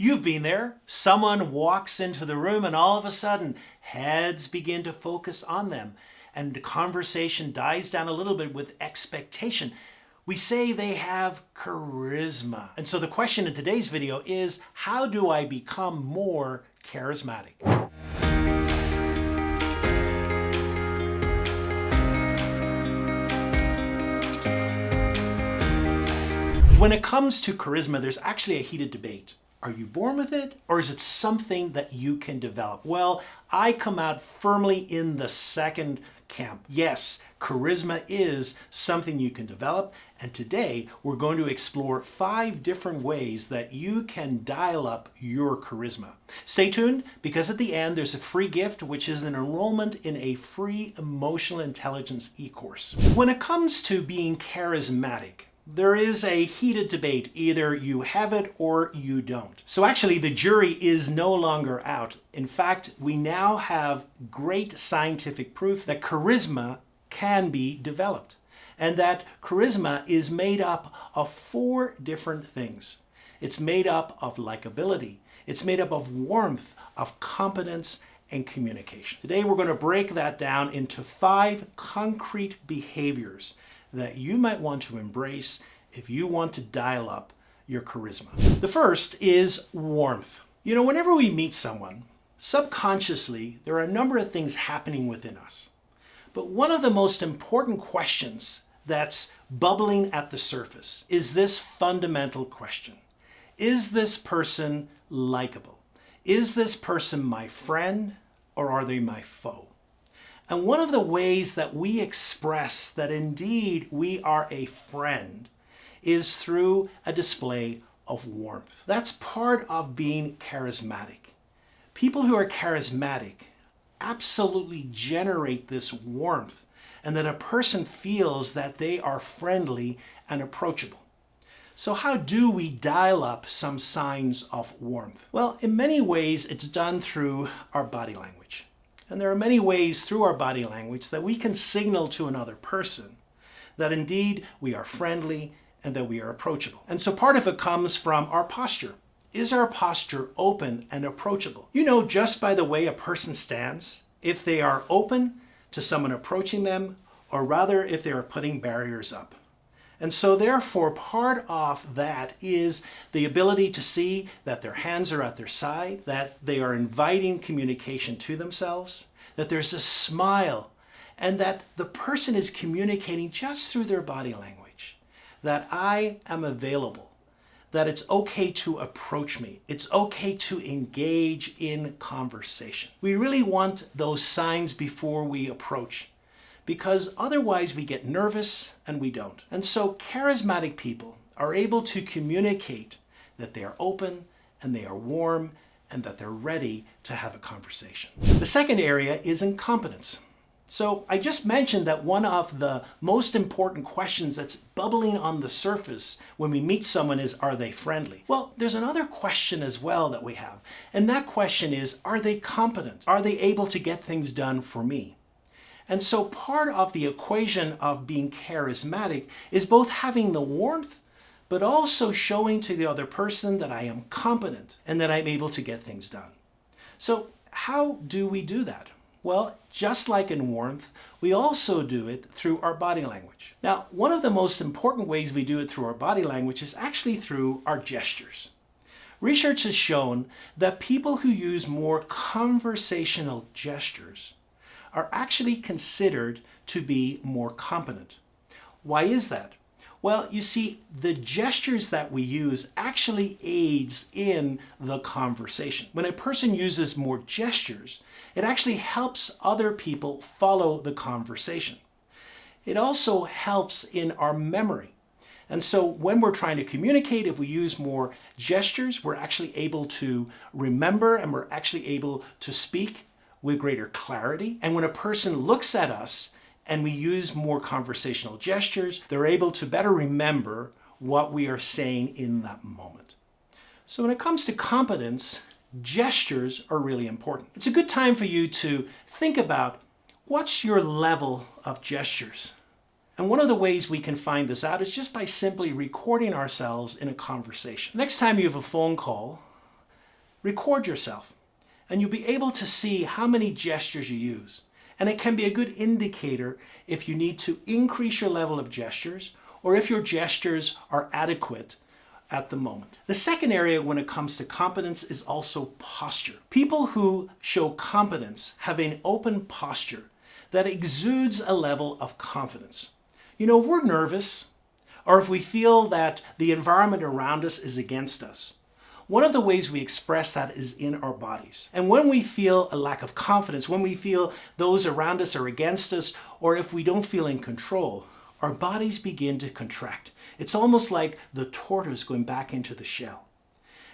You've been there. Someone walks into the room and all of a sudden heads begin to focus on them and the conversation dies down a little bit with expectation. We say they have charisma. And so the question in today's video is, how do I become more charismatic? When it comes to charisma, there's actually a heated debate. Are you born with it, or is it something that you can develop? Well, I come out firmly in the second camp. Yes, charisma is something you can develop, and today we're going to explore 5 different ways that you can dial up your charisma. Stay tuned, because at the end there's a free gift, which is an enrollment in a free emotional intelligence e-course. When it comes to being charismatic, there is a heated debate. Either you have it or you don't. So actually the jury is no longer out. In fact, we now have great scientific proof that charisma can be developed, and that charisma is made up of 4 different things. It's made up of likability. It's made up of warmth, of competence, and communication. Today we're going to break that down into 5 concrete behaviors that you might want to embrace if you want to dial up your charisma. The first is warmth. You know, whenever we meet someone, subconsciously, there are a number of things happening within us. But one of the most important questions that's bubbling at the surface is this fundamental question. Is this person likable? Is this person my friend, or are they my foe? And one of the ways that we express that indeed we are a friend is through a display of warmth. That's part of being charismatic. People who are charismatic absolutely generate this warmth, and that a person feels that they are friendly and approachable. So how do we dial up some signs of warmth? Well, in many ways it's done through our body language. And there are many ways through our body language that we can signal to another person that indeed we are friendly and that we are approachable. And so part of it comes from our posture. Is our posture open and approachable? You know, just by the way a person stands, if they are open to someone approaching them, or rather if they are putting barriers up. And so therefore, part of that is the ability to see that their hands are at their side, that they are inviting communication to themselves, that there's a smile, and that the person is communicating just through their body language, that I am available, that it's okay to approach me, it's okay to engage in conversation. We really want those signs before we approach, because otherwise we get nervous and we don't. And so charismatic people are able to communicate that they are open and they are warm and that they're ready to have a conversation. The second area is incompetence. So I just mentioned that one of the most important questions that's bubbling on the surface when we meet someone is, are they friendly? Well, there's another question as well that we have. And that question is, are they competent? Are they able to get things done for me? And so part of the equation of being charismatic is both having the warmth, but also showing to the other person that I am competent and that I'm able to get things done. So how do we do that? Well, just like in warmth, we also do it through our body language. Now, one of the most important ways we do it through our body language is actually through our gestures. Research has shown that people who use more conversational gestures are actually considered to be more competent. Why is that? Well, you see, the gestures that we use actually aids in the conversation. When a person uses more gestures, it actually helps other people follow the conversation. It also helps in our memory. And so when we're trying to communicate, if we use more gestures, we're actually able to remember and we're actually able to speak with greater clarity. And when a person looks at us and we use more conversational gestures, they're able to better remember what we are saying in that moment. So when it comes to competence, gestures are really important. It's a good time for you to think about what's your level of gestures. And one of the ways we can find this out is just by simply recording ourselves in a conversation. Next time you have a phone call, record yourself, and you'll be able to see how many gestures you use. And it can be a good indicator if you need to increase your level of gestures or if your gestures are adequate at the moment. The second area when it comes to competence is also posture. People who show competence have an open posture that exudes a level of confidence. You know, if we're nervous or if we feel that the environment around us is against us, one of the ways we express that is in our bodies. And when we feel a lack of confidence, when we feel those around us are against us, or if we don't feel in control, our bodies begin to contract. It's almost like the tortoise going back into the shell.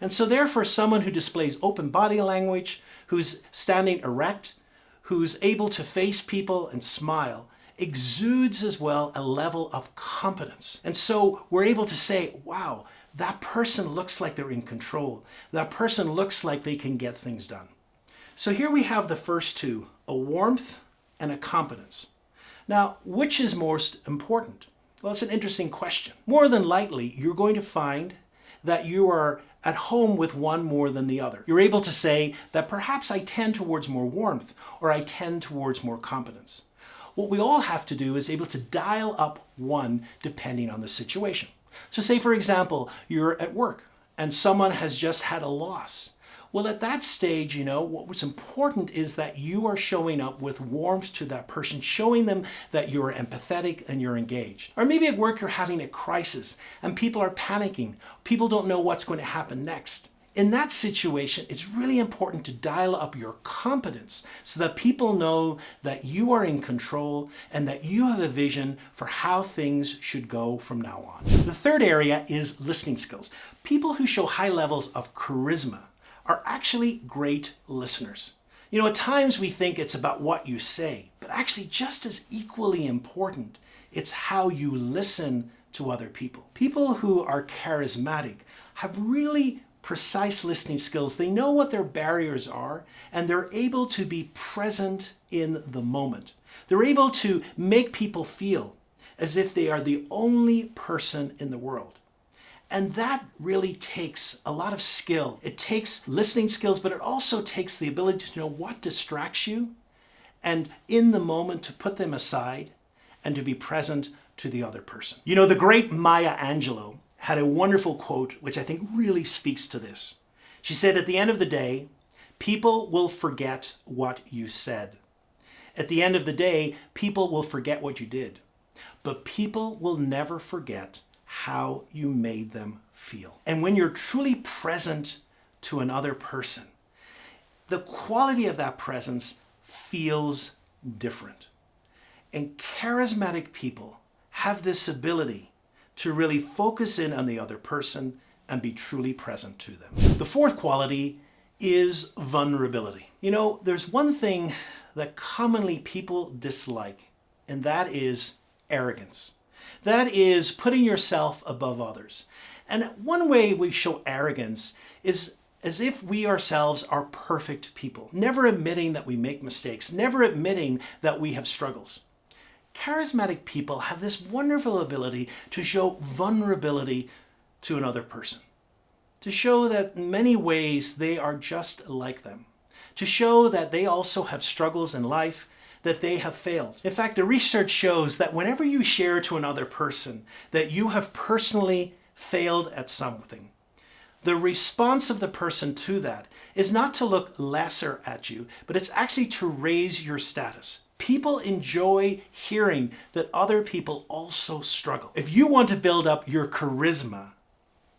And so therefore, someone who displays open body language, who's standing erect, who's able to face people and smile, exudes as well a level of competence. And so we're able to say, wow, that person looks like they're in control. That person looks like they can get things done. So here we have the first two, a warmth and a competence. Now, which is most important? Well, it's an interesting question. More than likely, you're going to find that you are at home with one more than the other. You're able to say that perhaps I tend towards more warmth or I tend towards more competence. What we all have to do is able to dial up one depending on the situation. So say, for example, you're at work and someone has just had a loss. Well, at that stage, you know, what was important is that you are showing up with warmth to that person, showing them that you're empathetic and you're engaged. Or maybe at work you're having a crisis and people are panicking. People don't know what's going to happen next. In that situation, it's really important to dial up your competence so that people know that you are in control and that you have a vision for how things should go from now on. The third area is listening skills. People who show high levels of charisma are actually great listeners. You know, at times we think it's about what you say, but actually just as equally important, it's how you listen to other people. People who are charismatic have really precise listening skills. They know what their barriers are, and they're able to be present in the moment. They're able to make people feel as if they are the only person in the world. And that really takes a lot of skill. It takes listening skills, but it also takes the ability to know what distracts you and in the moment to put them aside and to be present to the other person. You know, the great Maya Angelou had a wonderful quote, which I think really speaks to this. She said, at the end of the day, people will forget what you said. At the end of the day, people will forget what you did. But people will never forget how you made them feel. And when you're truly present to another person, the quality of that presence feels different. And charismatic people have this ability to really focus in on the other person and be truly present to them. The fourth quality is vulnerability. You know, there's one thing that commonly people dislike, and that is arrogance. That is putting yourself above others. And one way we show arrogance is as if we ourselves are perfect people, never admitting that we make mistakes, never admitting that we have struggles. Charismatic people have this wonderful ability to show vulnerability to another person, to show that in many ways they are just like them, to show that they also have struggles in life, that they have failed. In fact, the research shows that whenever you share to another person that you have personally failed at something, the response of the person to that is not to look lesser at you, but it's actually to raise your status. People enjoy hearing that other people also struggle. If you want to build up your charisma,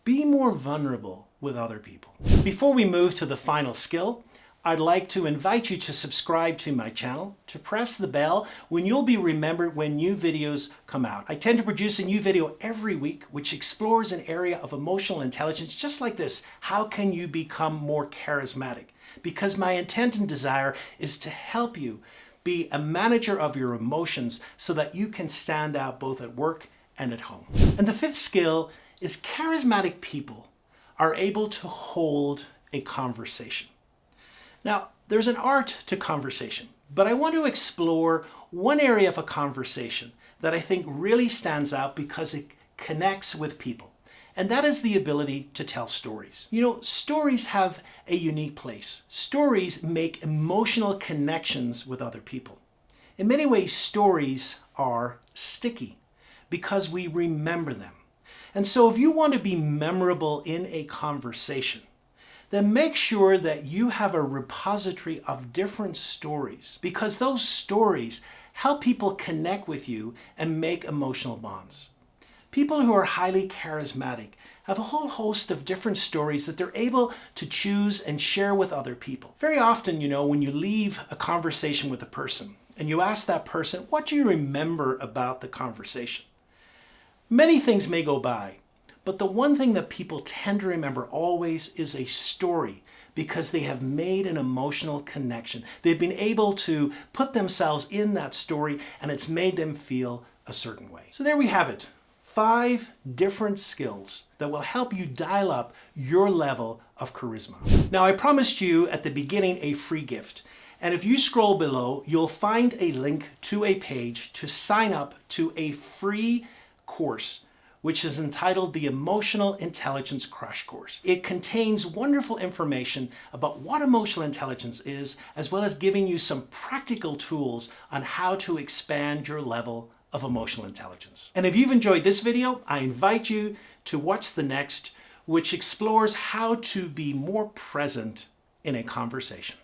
be more vulnerable with other people. Before we move to the final skill, I'd like to invite you to subscribe to my channel, to press the bell when you'll be remembered when new videos come out. I tend to produce a new video every week which explores an area of emotional intelligence just like this. How can you become more charismatic? Because my intent and desire is to help you be a manager of your emotions so that you can stand out both at work and at home. And the fifth skill is charismatic people are able to hold a conversation. Now, there's an art to conversation, but I want to explore one area of a conversation that I think really stands out because it connects with people. and that is the ability to tell stories. You know, stories have a unique place. Stories make emotional connections with other people. In many ways, stories are sticky because we remember them. And so if you want to be memorable in a conversation, then make sure that you have a repository of different stories, because those stories help people connect with you and make emotional bonds. People who are highly charismatic have a whole host of different stories that they're able to choose and share with other people. Very often, you know, when you leave a conversation with a person and you ask that person, what do you remember about the conversation? Many things may go by, but the one thing that people tend to remember always is a story, because they have made an emotional connection. They've been able to put themselves in that story and it's made them feel a certain way. So there we have it. 5 different skills that will help you dial up your level of charisma. Now, I promised you at the beginning a free gift. And if you scroll below, you'll find a link to a page to sign up to a free course, which is entitled the Emotional Intelligence Crash Course. It contains wonderful information about what emotional intelligence is, as well as giving you some practical tools on how to expand your level of emotional intelligence. And if you've enjoyed this video, I invite you to watch the next, which explores how to be more present in a conversation.